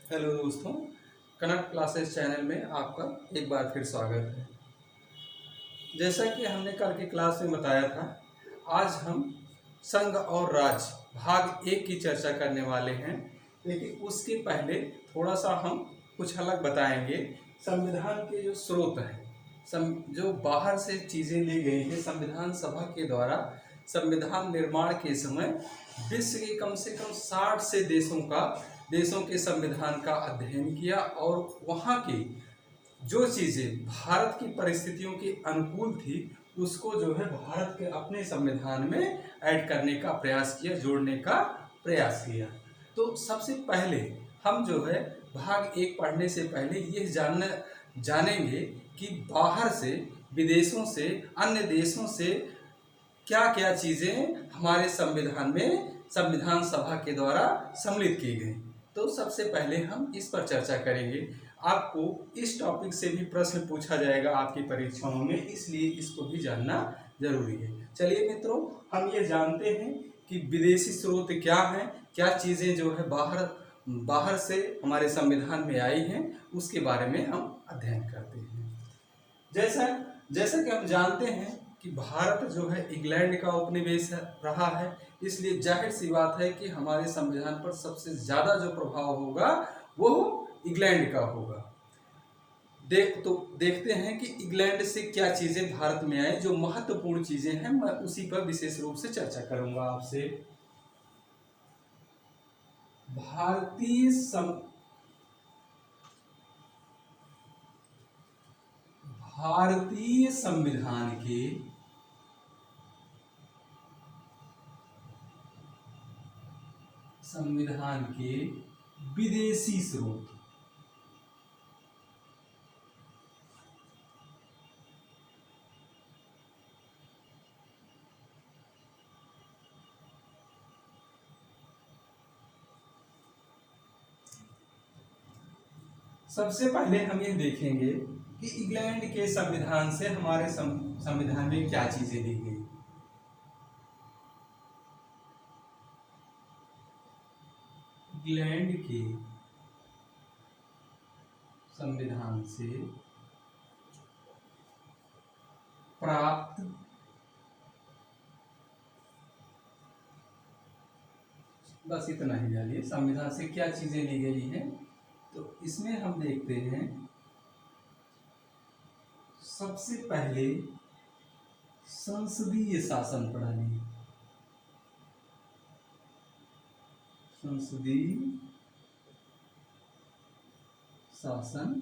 Hello दोस्तों, कनक classes channel में आपका एक बार फिर स्वागत है। जैसा कि हमने कल की क्लास में बताया था, आज हम संघ और राज्य भाग एक की चर्चा करने वाले हैं। लेकिन उसके पहले थोड़ा सा हम कुछ अलग बताएंगे। संविधान के जो स्रोत हैं, जो बाहर से चीज़ें ली गई हैं संविधान सभा के द्वारा, संविधान निर्माण के समय विश्व के कम से कम 60 से देशों के संविधान का अध्ययन किया और वहाँ की जो चीज़ें भारत की परिस्थितियों के अनुकूल थी उसको जो है भारत के अपने संविधान में ऐड करने का प्रयास किया, जोड़ने का प्रयास किया। तो सबसे पहले हम जो है भाग एक पढ़ने से पहले ये जानेंगे कि बाहर से, विदेशों से, अन्य देशों से क्या क्या चीज़ें हमारे संविधान में संविधान सभा के द्वारा सम्मिलित की गई। तो सबसे पहले हम इस पर चर्चा करेंगे। आपको इस टॉपिक से भी प्रश्न पूछा जाएगा आपकी परीक्षाओं में, इसलिए इसको भी जानना जरूरी है। चलिए मित्रों, हम ये जानते हैं कि विदेशी स्रोत क्या हैं, क्या चीज़ें जो है बाहर से हमारे संविधान में आई हैं, उसके बारे में हम अध्ययन करते हैं। जैसा जैसा कि हम जानते हैं कि भारत जो है इंग्लैंड का उपनिवेश रहा है, इसलिए जाहिर सी बात है कि हमारे संविधान पर सबसे ज़्यादा जो प्रभाव होगा वो इंग्लैंड का होगा। देखते हैं कि इंग्लैंड से क्या चीज़ें भारत में आए, जो महत्वपूर्ण चीज़ें हैं मैं उसी पर विशेष रूप से चर्चा करूंगा आपसे। भारतीय भारतीय संविधान के विदेशी स्रोत। सबसे पहले हम ये देखेंगे कि इंग्लैंड के संविधान से हमारे संविधान में क्या चीजें दी गई। इंग्लैंड के संविधान से प्राप्त बस इतना ही जानिए संविधान से क्या चीजें ली गई हैं। तो इसमें हम देखते हैं सबसे पहले संसदीय शासन प्रणाली। संसदीय शासन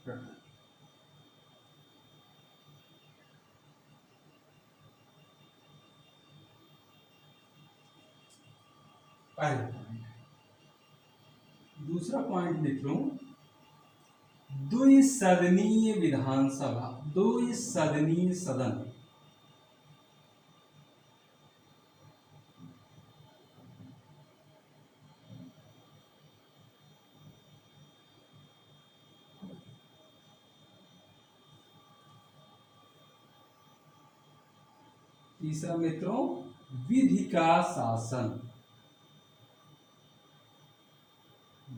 प्रणाली। पहला पॉइंट। दूसरा पॉइंट लिख लो, द्विसदनीय विधानसभा, द्विसदनीय सदन। तीसरा मित्रों, विधि का शासन।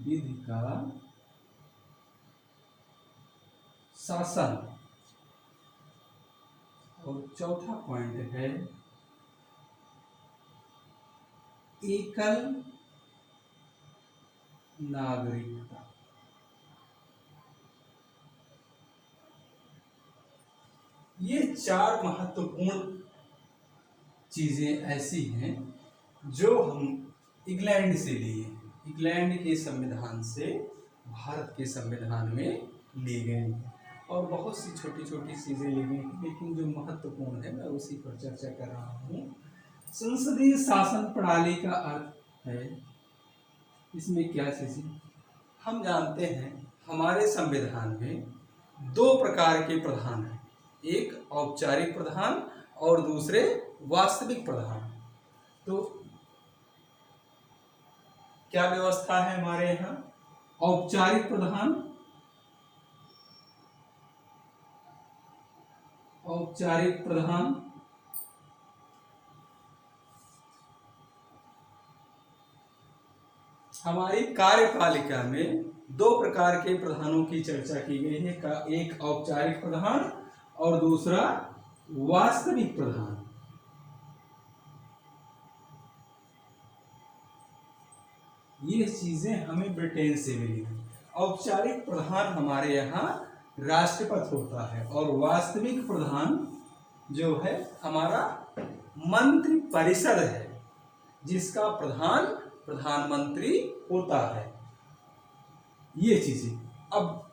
विधि का शासन। और चौथा पॉइंट है एकल नागरिकता। ये चार महत्वपूर्ण चीजें ऐसी हैं जो हम इंग्लैंड से लिए, इंग्लैंड के संविधान से भारत के संविधान में ली गई। और बहुत सी छोटी छोटी चीजें ली गई, लेकिन जो महत्वपूर्ण है मैं उसी पर चर्चा कर रहा हूँ। संसदीय शासन प्रणाली का अर्थ है, इसमें क्या चीजें हम जानते हैं। हमारे संविधान में दो प्रकार के प्रधान हैं, एक औपचारिक प्रधान और दूसरे वास्तविक प्रधान। तो क्या व्यवस्था है हमारे यहाँ? औपचारिक प्रधान, औपचारिक प्रधान हमारी कार्यपालिका में दो प्रकार के प्रधानों की चर्चा की गई है, एक औपचारिक प्रधान और दूसरा वास्तविक प्रधान। ये चीजें हमें ब्रिटेन से मिली हैं। औपचारिक प्रधान हमारे यहाँ राष्ट्रपति होता है और वास्तविक प्रधान जो है हमारा मंत्री परिषद है, जिसका प्रधान प्रधानमंत्री होता है। ये चीजें अब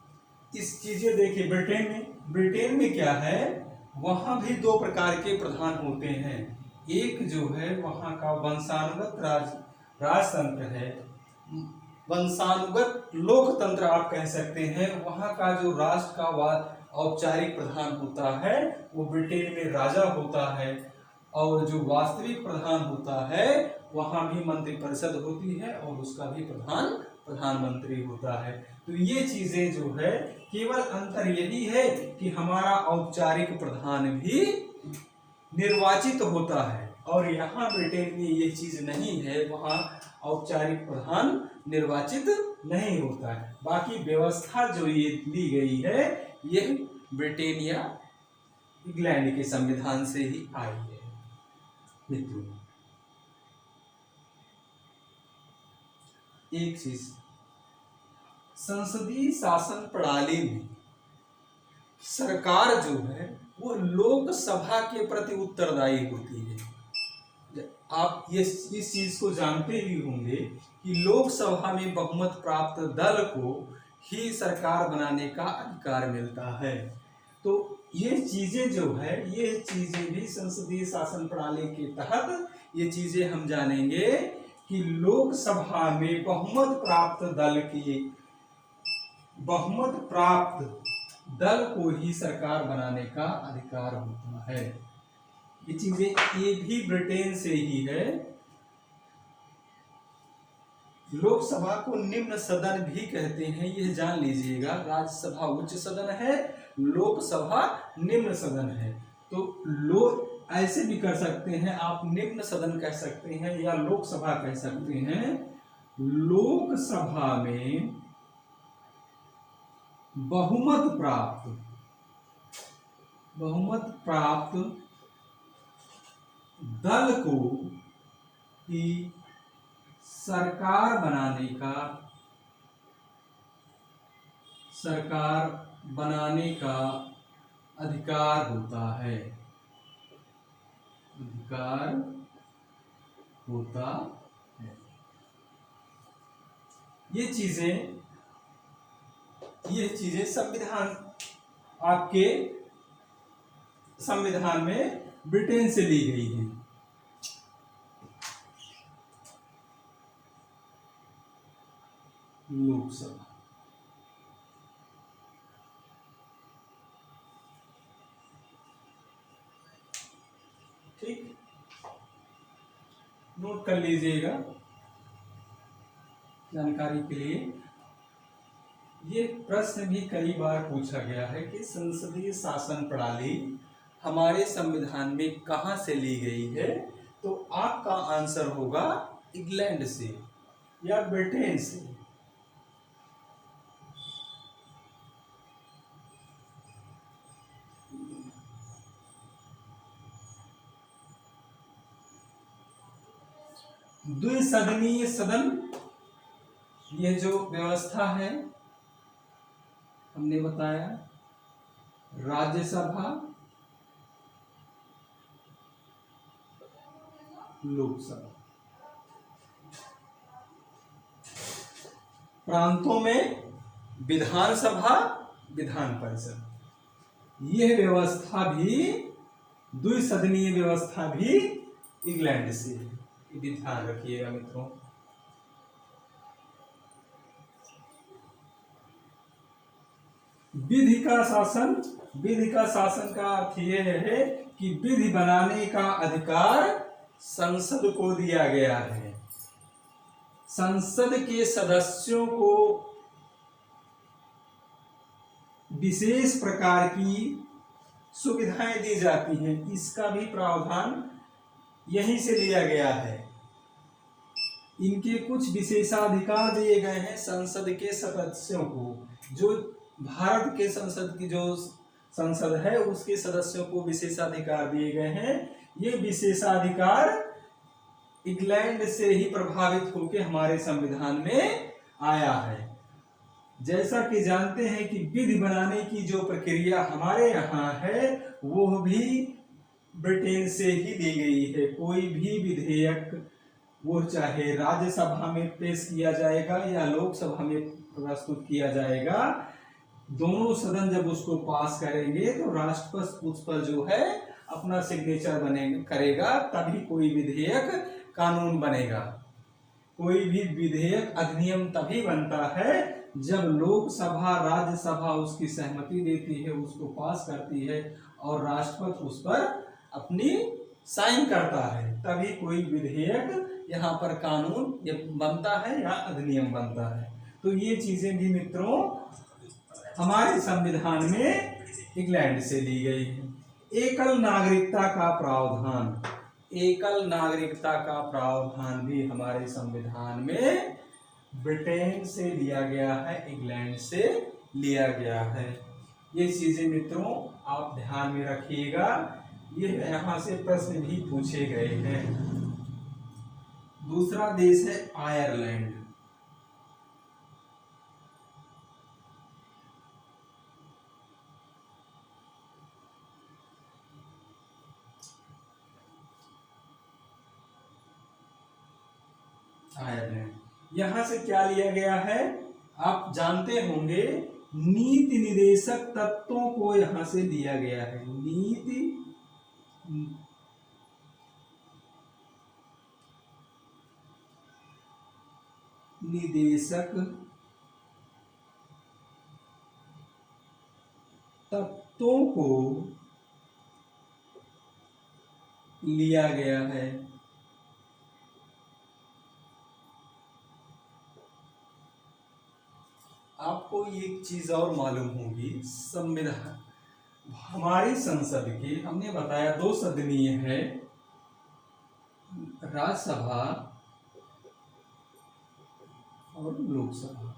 इस चीजें देखिए, ब्रिटेन में क्या है, वहां भी दो प्रकार के प्रधान होते हैं। एक जो है वहां का वंशानुगत राजतंत्र है, वंशानुगत लोकतंत्र आप कह सकते हैं। वहां का जो राष्ट्र का औपचारिक प्रधान होता है वो ब्रिटेन में राजा होता है, और जो वास्तविक प्रधान होता है वहां भी मंत्रिपरिषद होती है और उसका भी प्रधान प्रधानमंत्री होता है। तो ये चीजें जो है, केवल अंतर यही है कि हमारा औपचारिक प्रधान भी निर्वाचित होता है और यहाँ ब्रिटेन में ये चीज नहीं है, वहाँ औपचारिक प्रधान निर्वाचित नहीं होता है। बाकी व्यवस्था जो ये ली गई है ये ब्रिटेन या इंग्लैंड के संविधान से ही आई है। मित्रों, एक चीज, संसदीय शासन प्रणाली में सरकार जो है वो लोकसभा के प्रति उत्तरदायी होती है। आप इस चीज को जानते ही होंगे कि लोकसभा में बहुमत प्राप्त दल को ही सरकार बनाने का अधिकार मिलता है। तो ये चीजें जो है, ये चीजें भी संसदीय शासन प्रणाली के तहत ये चीजें हम जानेंगे कि लोकसभा में बहुमत प्राप्त दल को ही सरकार बनाने का अधिकार होता है। ये चीजें ये भी ब्रिटेन से ही है। लोकसभा को निम्न सदन भी कहते हैं, यह जान लीजिएगा। राज्यसभा उच्च सदन है, लोकसभा निम्न सदन है। तो ऐसे भी कर सकते हैं आप, निम्न सदन कह सकते हैं या लोकसभा कह सकते हैं। लोकसभा में बहुमत प्राप्त दल को ही सरकार बनाने का अधिकार होता है। ये चीजें संविधान, आपके संविधान में ब्रिटेन से ली गई हैं। लोकसभा, ठीक, नोट कर लीजिएगा जानकारी के लिए। ये प्रश्न भी कई बार पूछा गया है कि संसदीय शासन प्रणाली हमारे संविधान में कहां से ली गई है, तो आपका आंसर होगा इंग्लैंड से या ब्रिटेन से। द्विसदनीय सदन, ये जो व्यवस्था है हमने बताया, राज्यसभा, लोकसभा। प्रांतों में विधानसभा, विधान परिषद। यह व्यवस्था भी, द्विसदनीय व्यवस्था भी इंग्लैंड से है। ये ध्यान रखिएगा मित्रों। विधि का शासन का अर्थ यह है कि विधि बनाने का अधिकार संसद को दिया गया है। संसद के सदस्यों को विशेष प्रकार की सुविधाएं दी जाती हैं। इसका भी प्रावधान यहीं से लिया गया है। इनके कुछ विशेषाधिकार दिए गए हैं संसद के सदस्यों को। जो भारत के संसद की जो संसद है उसके सदस्यों को विशेषाधिकार दिए गए हैं। ये विशेषाधिकार इंग्लैंड से ही प्रभावित होकर हमारे संविधान में आया है। जैसा कि जानते हैं कि विधि बनाने की जो प्रक्रिया हमारे यहाँ है वो भी ब्रिटेन से ही दी गई है। कोई भी विधेयक वो चाहे राज्यसभा में पेश किया जाएगा या लोकसभा में प्रस्तुत किया जाएगा, दोनों सदन जब उसको पास करेंगे तो राष्ट्रपति उस पर जो है अपना सिग्नेचर करेगा, तभी कोई विधेयक कानून बनेगा। कोई भी विधेयक अधिनियम तभी बनता है जब लोकसभा राज्यसभा उसकी सहमति देती है, उसको पास करती है और राष्ट्रपति उस पर अपनी साइन करता है, तभी कोई विधेयक यहाँ पर कानून ये बनता है या अधिनियम बनता है। तो ये चीजें भी मित्रों हमारे संविधान में इंग्लैंड से ली गई है। एकल नागरिकता का प्रावधान, एकल नागरिकता का प्रावधान भी हमारे संविधान में ब्रिटेन से लिया गया है, इंग्लैंड से लिया गया है। ये चीजें मित्रों आप ध्यान में रखिएगा, ये यहाँ से प्रश्न भी पूछे गए हैं। दूसरा देश है आयरलैंड। आयरलैंड यहां से क्या लिया गया है आप जानते होंगे, नीति निदेशक तत्वों को यहां से लिया गया है। नीति निदेशक तत्वों को लिया गया है। आपको एक चीज और मालूम होगी, संविधान हमारी संसद की हमने बताया दो सदनीय है, राज्यसभा और लोकसभा।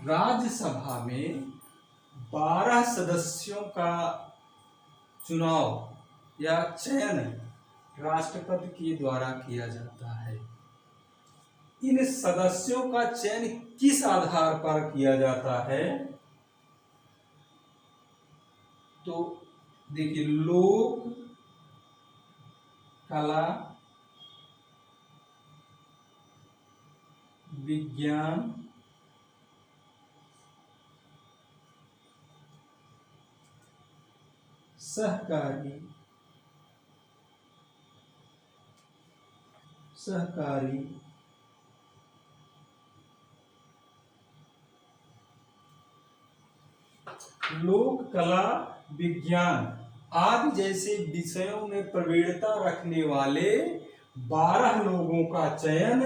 राज्यसभा में 12 सदस्यों का चुनाव या चयन राष्ट्रपति के द्वारा किया जाता है। इन सदस्यों का चयन किस आधार पर किया जाता है तो देखिए, लोक कला विज्ञान सहकारी लोक कला विज्ञान आदि जैसे विषयों में प्रवीणता रखने वाले 12 लोगों का चयन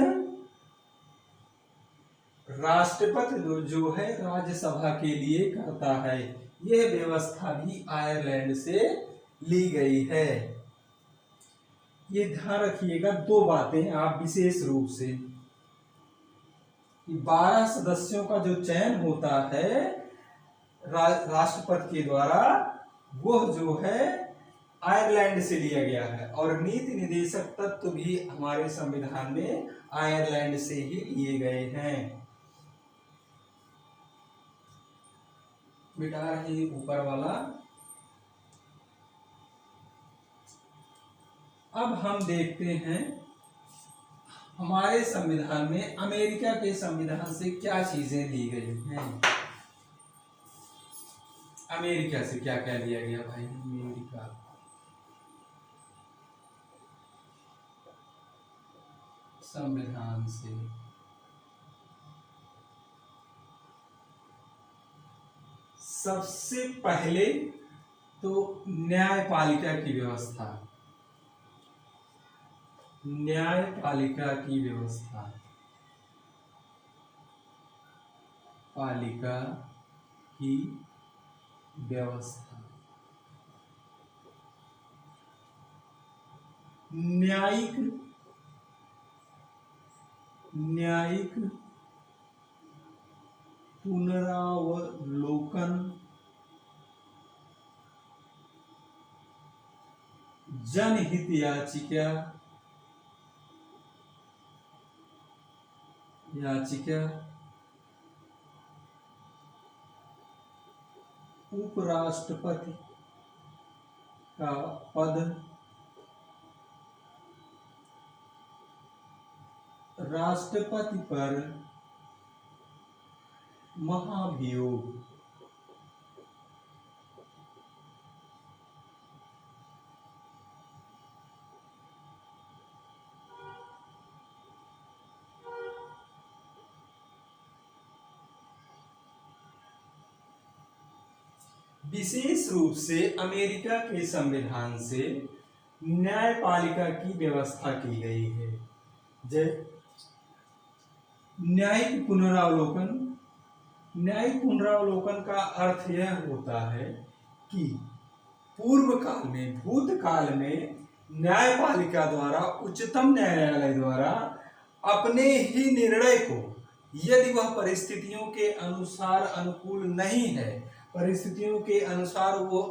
राष्ट्रपति जो है राज्यसभा के लिए करता है। यह व्यवस्था भी आयरलैंड से ली गई है। ये ध्यान रखिएगा, दो बातें आप विशेष रूप से, 12 सदस्यों का जो चयन होता है राष्ट्रपति के द्वारा, वो जो है आयरलैंड से लिया गया है। और नीति निदेशक तत्व भी हमारे संविधान में आयरलैंड से ही लिए गए हैं। मिटा रहे ऊपर वाला। अब हम देखते हैं हमारे संविधान में अमेरिका के संविधान से क्या चीजें ली गई हैं। अमेरिका से क्या क्या लिया गया भाई? अमेरिका संविधान से सबसे पहले तो न्यायपालिका की व्यवस्था, न्यायपालिका की व्यवस्था, पालिका की व्यवस्था, न्यायिक न्यायिक पुनरावलोकन जनहित याचिका उपराष्ट्रपति का पद राष्ट्रपति पर महाभियोग। विशेष रूप से अमेरिका के संविधान से न्यायपालिका की व्यवस्था की गई है। न्यायिक पुनरावलोकन का अर्थ यह होता है कि पूर्व काल में, भूतकाल में न्यायपालिका द्वारा, उच्चतम न्यायालय द्वारा अपने ही निर्णय को, यदि वह परिस्थितियों के अनुसार अनुकूल नहीं है, परिस्थितियों के अनुसार वो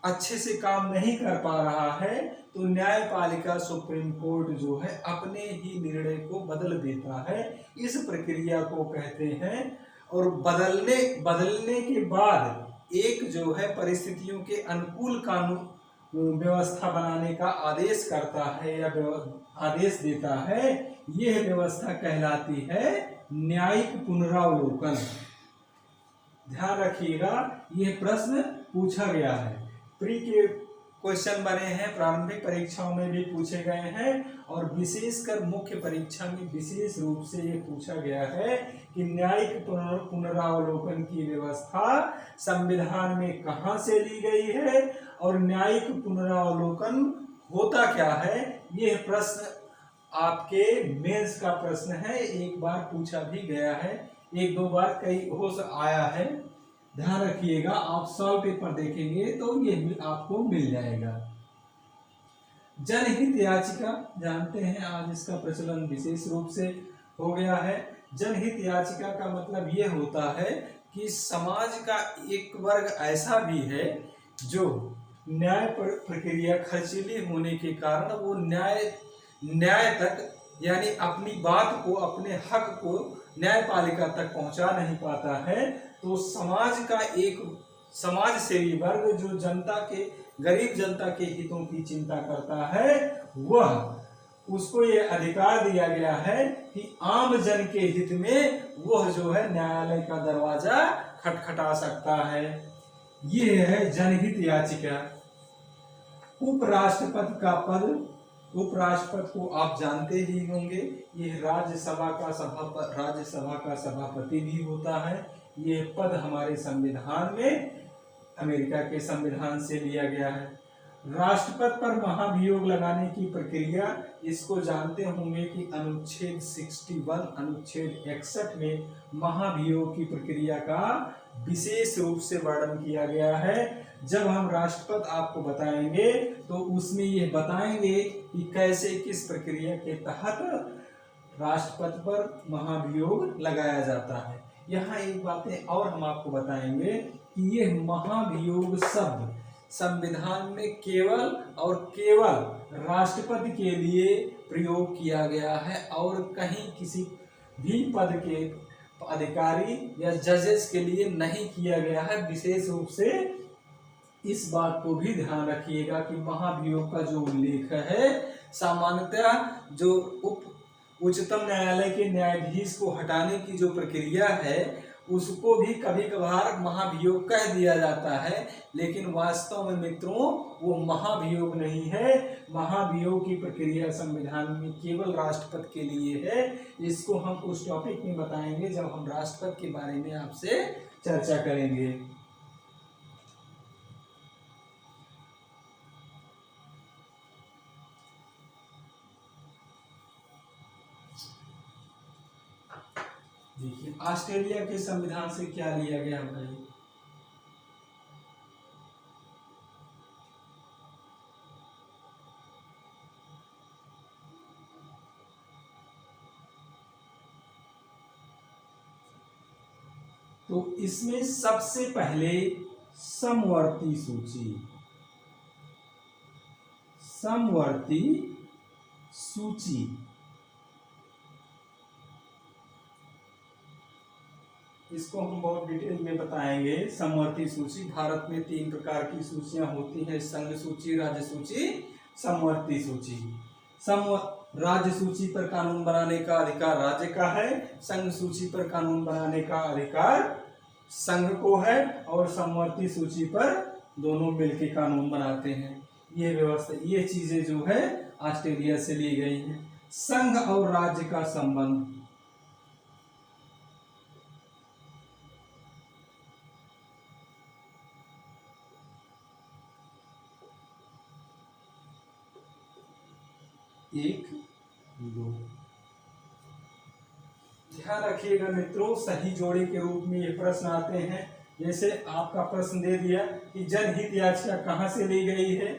अच्छे से काम नहीं कर पा रहा है, तो न्यायपालिका, सुप्रीम कोर्ट जो है अपने ही निर्णय को बदल देता है। इस प्रक्रिया को कहते हैं। और बदलने के बाद एक जो है परिस्थितियों के अनुकूल कानून व्यवस्था बनाने का आदेश करता है या आदेश देता है, यह व्यवस्था कहलाती है न्यायिक पुनरावलोकन। ध्यान रखिएगा, यह प्रश्न पूछा गया है, प्री के क्वेश्चन बने हैं, प्रारंभिक परीक्षाओं में भी पूछे गए हैं और विशेषकर मुख्य परीक्षा में विशेष रूप से ये पूछा गया है कि न्यायिक पुनरावलोकन की व्यवस्था संविधान में कहां से ली गई है और न्यायिक पुनरावलोकन होता क्या है। यह प्रश्न आपके मेंस का प्रश्न है, एक बार पूछा भी गया है, एक दो बार कई हो आया है। ध्यान रखिएगा, आप सॉल्व पेपर देखेंगे तो ये भी आपको मिल जाएगा। जनहित याचिका जानते हैं, आज इसका प्रचलन विशेष रूप से हो गया है। जनहित याचिका का मतलब ये होता है कि समाज का एक वर्ग ऐसा भी है जो न्याय प्रक्रिया खर्चीली होने के कारण वो न्याय तक, यानी अपनी बात को, अपने हक को न्यायपालिका तक पहुंचा नहीं पाता है, तो समाज सेवी वर्ग जो जनता के, गरीब जनता के हितों की चिंता करता है, वह उसको ये अधिकार दिया गया है कि आम जन के हित में वह जो है न्यायालय का दरवाजा खटखटा सकता है। ये है जनहित याचिका। उपराष्ट्रपति का पद, उपराष्ट्रपति को आप जानते ही होंगे, यह राज्यसभा का सभापति भी होता है। ये पद हमारे संविधान में, अमेरिका के संविधान से लिया गया है। राष्ट्रपति पर महाभियोग लगाने की प्रक्रिया, इसको जानते होंगे कि अनुच्छेद 61, अनुच्छेद 61 में महाभियोग की प्रक्रिया का विशेष रूप से वर्णन किया गया है। जब हम राष्ट्रपति आपको बताएंगे तो उसमें ये बताएंगे कि कैसे, किस प्रक्रिया के तहत राष्ट्रपति पर महाभियोग लगाया जाता है। यहाँ एक बातें और हम आपको बताएंगे कि ये महाभियोग शब्द संविधान में केवल और केवल राष्ट्रपति के लिए प्रयोग किया गया है और कहीं किसी भी पद के अधिकारी या जजेस के लिए नहीं किया गया है। विशेष रूप से इस बात को भी ध्यान रखिएगा कि महाभियोग का जो उल्लेख है, सामान्यतः जो उच्चतम न्यायालय के न्यायाधीश को हटाने की जो प्रक्रिया है उसको भी कभी कभार महाभियोग कह दिया जाता है, लेकिन वास्तव में मित्रों वो महाभियोग नहीं है। महाभियोग की प्रक्रिया संविधान में केवल राष्ट्रपति के लिए है। इसको हम उस टॉपिक में बताएंगे जब हम राष्ट्रपति के बारे में आपसे चर्चा करेंगे। देखिए ऑस्ट्रेलिया के संविधान से क्या लिया गया भाई, तो इसमें सबसे पहले समवर्ती सूची, समवर्ती सूची इसको हम बहुत डिटेल में बताएंगे। समवर्ती सूची, भारत में 3 प्रकार की सूचियां होती हैं, संघ सूची, राज्य सूची, समवर्ती सूची। राज्य सूची पर कानून बनाने का अधिकार राज्य का है, संघ सूची पर कानून बनाने का अधिकार संघ को है, और समवर्ती सूची पर दोनों मिलकर कानून बनाते हैं। ये व्यवस्था, ये चीजें जो है ऑस्ट्रेलिया से ली गई हैं। संघ और राज्य का संबंध, एक दो, ध्यान रखिएगा मित्रों, सही जोड़े के रूप में ये प्रश्न आते हैं। जैसे आपका प्रश्न दे दिया कि जनहित याचिका कहाँ से ली गई है,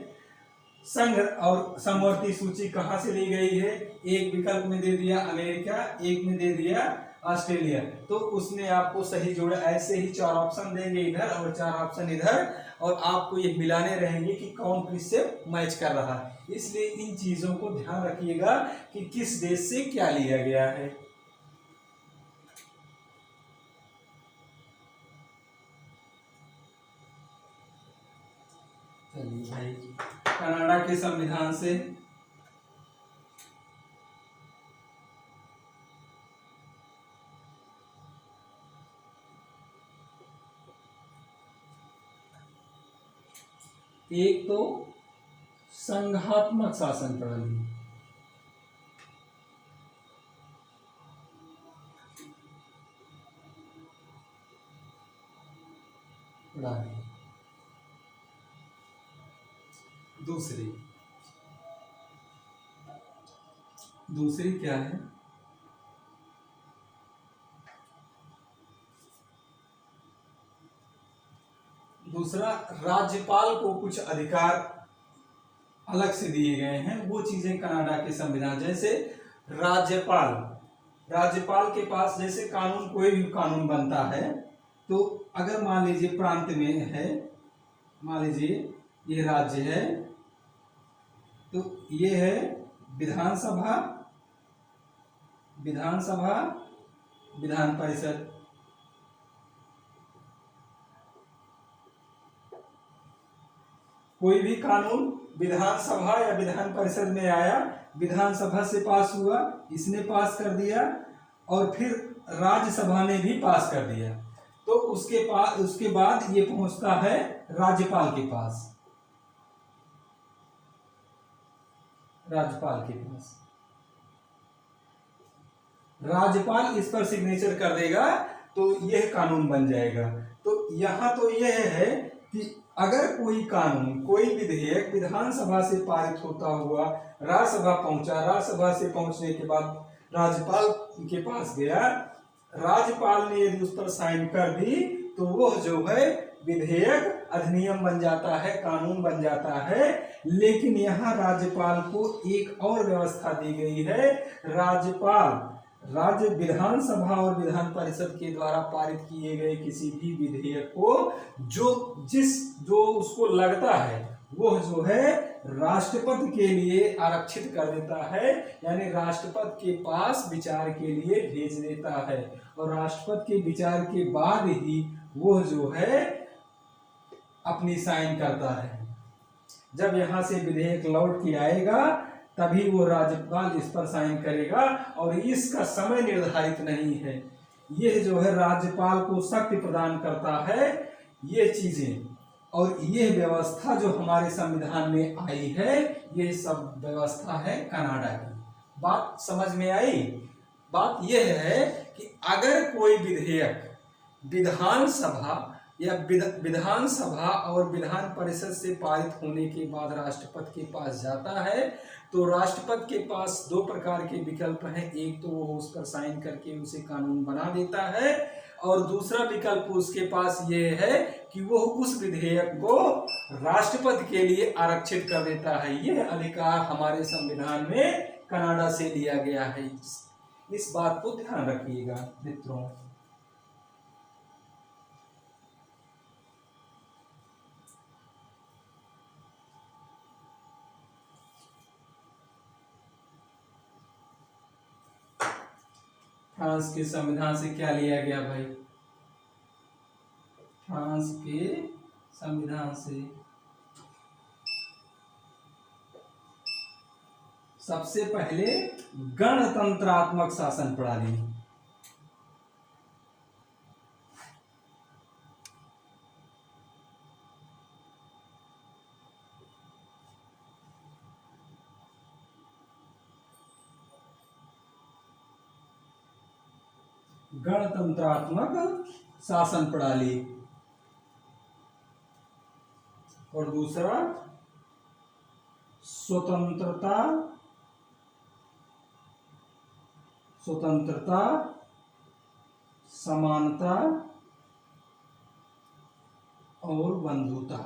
संघ और समवर्ती सूची कहाँ से ली गई है। एक विकल्प में दे दिया अमेरिका, एक में दे दिया ऑस्ट्रेलिया, तो उसमें आपको सही जोड़ा, ऐसे ही 4 ऑप्शन देंगे इधर और 4 ऑप्शन इधर, और आपको ये मिलाने रहेंगे कि कौन किससे मैच कर रहा है। इसलिए इन चीजों को ध्यान रखिएगा कि किस देश से क्या लिया गया है। चलिए भाई, कनाडा के संविधान से एक तो संघात्मक शासन प्रणाली, दूसरी क्या है, दूसरा राज्यपाल को कुछ अधिकार अलग से दिए गए हैं। वो चीजें कनाडा के संविधान, जैसे राज्यपाल के पास जैसे कानून, कोई भी कानून बनता है तो अगर मान लीजिए प्रांत में है, मान लीजिए ये राज्य है, तो ये है विधानसभा, विधान परिषद। कोई भी कानून विधानसभा या विधान परिषद में आया, विधानसभा से पास हुआ, इसने पास कर दिया, और फिर राज्यसभा ने भी पास कर दिया, तो उसके बाद ये पहुंचता है राज्यपाल के पास। राज्यपाल इस पर सिग्नेचर कर देगा तो यह कानून बन जाएगा। तो यहां तो यह है कि अगर कोई कानून, कोई विधेयक विधानसभा से पारित होता हुआ राज्यसभा पहुंचा, राज्यसभा से पहुंचने के बाद राज्यपाल के पास गया, राज्यपाल ने यदि उस पर साइन कर दी तो वह जो है विधेयक अधिनियम बन जाता है, कानून बन जाता है। लेकिन यहाँ राज्यपाल को एक और व्यवस्था दी गई है। राज्य विधानसभा और विधान परिषद के द्वारा पारित किए गए किसी भी विधेयक को जो उसको लगता है वह जो है राष्ट्रपति के लिए आरक्षित कर देता है, यानी राष्ट्रपति के पास विचार के लिए भेज देता है, और राष्ट्रपति के विचार के बाद ही वह जो है अपनी साइन करता है। जब यहाँ से विधेयक लौट के आएगा तभी वो राज्यपाल इस पर साइन करेगा, और इसका समय निर्धारित नहीं है। यह जो है राज्यपाल को शक्ति प्रदान करता है ये चीजें, और ये व्यवस्था जो हमारे संविधान में आई है, ये सब व्यवस्था है कनाडा की। बात समझ में आई? बात यह है कि अगर कोई विधेयक विधानसभा और विधान परिषद से पारित होने के बाद राष्ट्रपति के पास जाता है, तो राष्ट्रपति के पास 2 प्रकार के विकल्प हैं। एक तो वो उस पर साइन करके उसे कानून बना देता है, और दूसरा विकल्प उसके पास ये है कि वो उस विधेयक को राष्ट्रपति के लिए आरक्षित कर देता है। यह अधिकार हमारे संविधान में कनाडा से लिया गया है। इस बात को ध्यान रखिएगा मित्रों। फ्रांस के संविधान से क्या लिया गया भाई? फ्रांस के संविधान से सबसे पहले गणतंत्रात्मक शासन प्रणाली। गणतंत्रात्मक शासन प्रणाली। और दूसरा स्वतंत्रता समानता और बंधुता।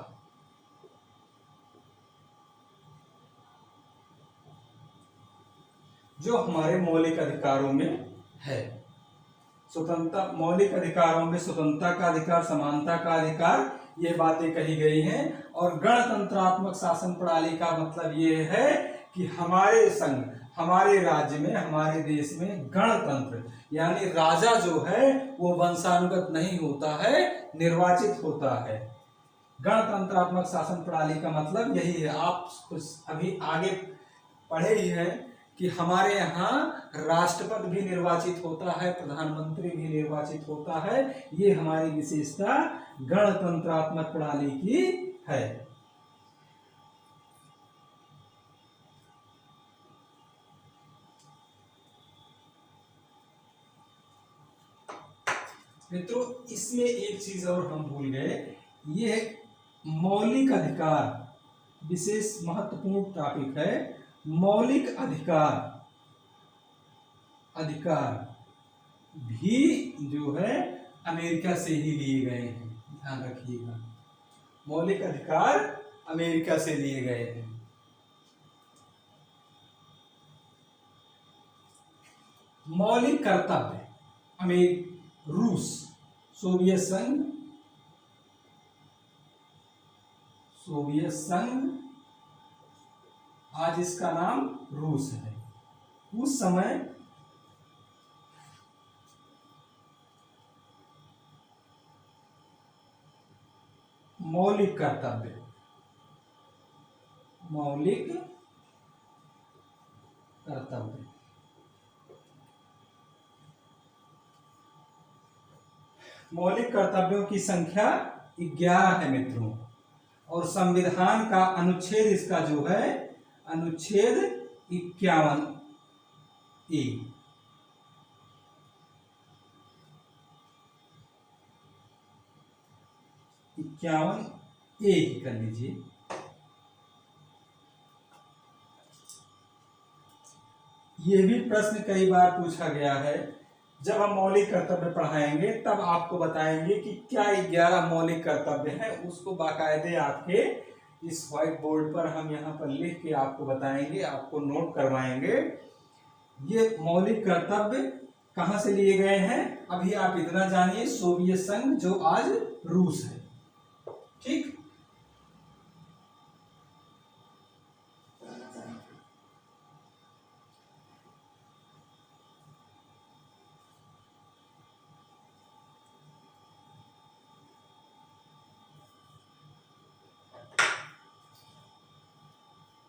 जो हमारे मौलिक अधिकारों में है। स्वतंत्रता, मौलिक अधिकारों में स्वतंत्रता का अधिकार, समानता का अधिकार, ये बातें कही गई हैं। और गणतंत्रात्मक शासन प्रणाली का मतलब ये है कि हमारे संघ, हमारे राज्य में, हमारे देश में गणतंत्र यानी राजा जो है वो वंशानुगत नहीं होता है, निर्वाचित होता है। गणतंत्रात्मक शासन प्रणाली का मतलब यही है। आप अभी आगे पढ़े ही हैं कि हमारे यहाँ राष्ट्रपति भी निर्वाचित होता है, प्रधानमंत्री भी निर्वाचित होता है। ये हमारी विशेषता गणतंत्रात्मक प्रणाली की है। मित्रों, इसमें एक चीज और हम भूल गए, ये मौलिक अधिकार विशेष महत्वपूर्ण टॉपिक है। मौलिक अधिकार भी जो है अमेरिका से ही लिए गए हैं, ध्यान रखिएगा। मौलिक अधिकार अमेरिका से लिए गए हैं। मौलिक कर्तव्य रूस, सोवियत संघ, आज इसका नाम रूस है। उस समय मौलिक कर्तव्य मौलिक कर्तव्यों की संख्या 11 है मित्रों। और संविधान का अनुच्छेद इसका जो है अनुच्छेद 51 ए। ही कर लीजिए। ये भी प्रश्न कई बार पूछा गया है। जब हम मौलिक कर्तव्य पढ़ाएंगे तब आपको बताएंगे कि क्या 11 मौलिक कर्तव्य हैं। उसको बाकायदे आपके इस व्हाइट बोर्ड पर हम यहाँ पर लिख के आपको बताएंगे, आपको नोट करवाएंगे। ये मौलिक कर्तव्य कहाँ से लिए गए हैं, अभी आप इतना जानिए, सोवियत संघ जो आज रूस है। ठीक,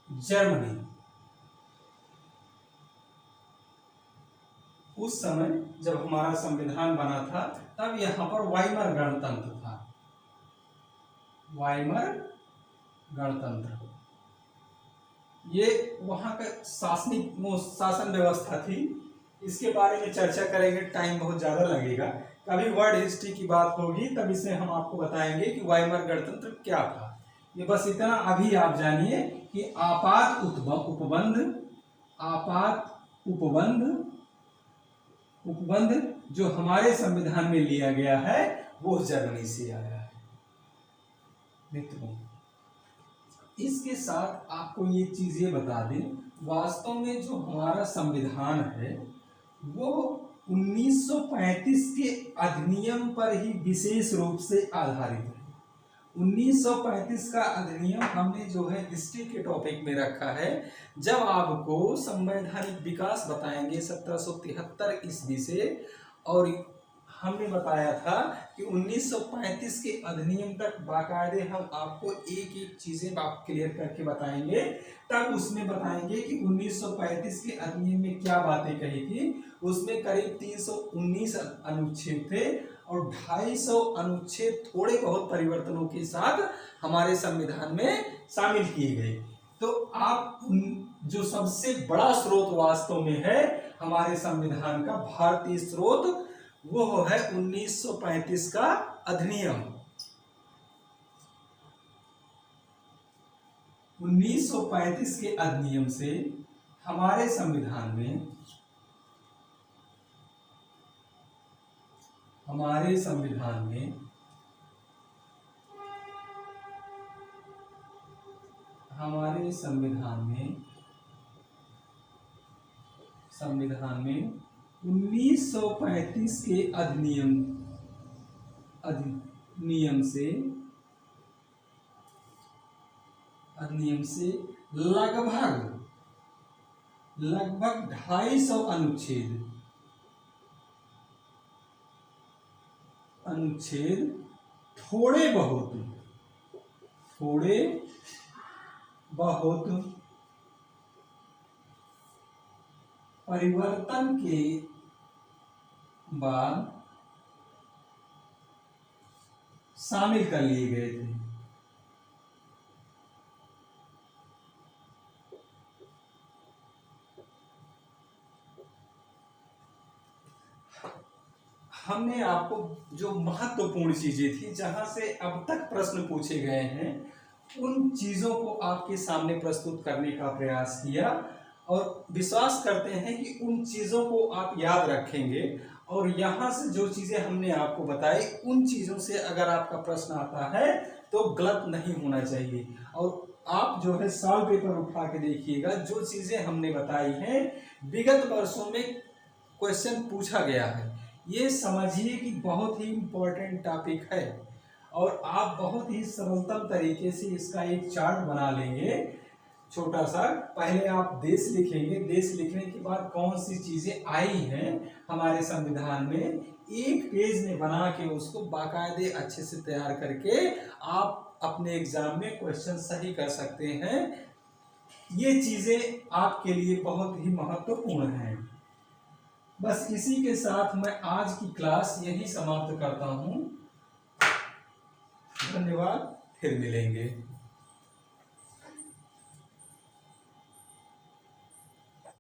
जर्मनी उस समय जब हमारा संविधान बना था तब यहाँ पर वाइमर गणतंत्र था। वाइमर गणतंत्र ये वहाँ का शासन व्यवस्था थी। इसके बारे में चर्चा करेंगे, टाइम बहुत ज़्यादा लगेगा। कभी वर्ल्ड हिस्ट्री की बात होगी तब इसे हम आपको बताएंगे कि वाइमर गणतंत्र क्या था। ये बस इतना अभी आप जानिए कि आपात उपबंध जो हमारे संविधान में लिया गया है वो जर्मनी से आया है। मित्रों, इसके साथ आपको ये चीजें बता दें, वास्तव में जो हमारा संविधान है वो 1935 के अधिनियम पर ही विशेष रूप से आधारित है। 1935 का अधिनियम हमने जो है हिस्ट्री के टॉपिक में रखा है। जब आपको संवैधानिक विकास बताएंगे 1773 ईस्वी से, और हमने बताया था कि 1935 के अधिनियम तक बाकायदे हम आपको एक एक चीजें आप क्लियर करके बताएंगे। तब उसमें बताएंगे कि 1935 के अधिनियम में क्या बातें कही थी। उसमें करीब 319 अनुच्छेद थे और 250 अनुच्छेद थोड़े बहुत परिवर्तनों के साथ हमारे संविधान में शामिल किए गए। तो आप जो सबसे बड़ा स्रोत वास्तव में है हमारे संविधान का, भारतीय स्रोत, वो है 1935 का अधिनियम। 1935 के अधिनियम से हमारे संविधान में संविधान में 1935 के अधिनियम से लगभग 250 अनुच्छेद थोड़े बहुत परिवर्तन के बाद शामिल कर लिए गए थे। हमने आपको जो महत्वपूर्ण चीजें थी, जहां से अब तक प्रश्न पूछे गए हैं, उन चीजों को आपके सामने प्रस्तुत करने का प्रयास किया और विश्वास करते हैं कि उन चीजों को आप याद रखेंगे और यहाँ से जो चीजें हमने आपको बताई उन चीजों से अगर आपका प्रश्न आता है तो गलत नहीं होना चाहिए। और आप जो है सॉल्व पेपर उठा के देखिएगा, जो चीजें हमने बताई हैं विगत वर्षों में क्वेश्चन पूछा गया है। ये समझिए कि बहुत ही इम्पोर्टेंट टॉपिक है और आप बहुत ही सरलतम तरीके से इसका एक चार्ट बना लेंगे छोटा सा। पहले आप देश लिखेंगे, देश लिखने के बाद कौन सी चीजें आई हैं हमारे संविधान में, एक पेज में बना के उसको बाकायदे अच्छे से तैयार करके आप अपने एग्जाम में क्वेश्चन सही कर सकते हैं। ये चीजें आपके लिए बहुत ही महत्वपूर्ण हैं। बस इसी के साथ मैं आज की क्लास यही समाप्त करता हूं। धन्यवाद, फिर मिलेंगे।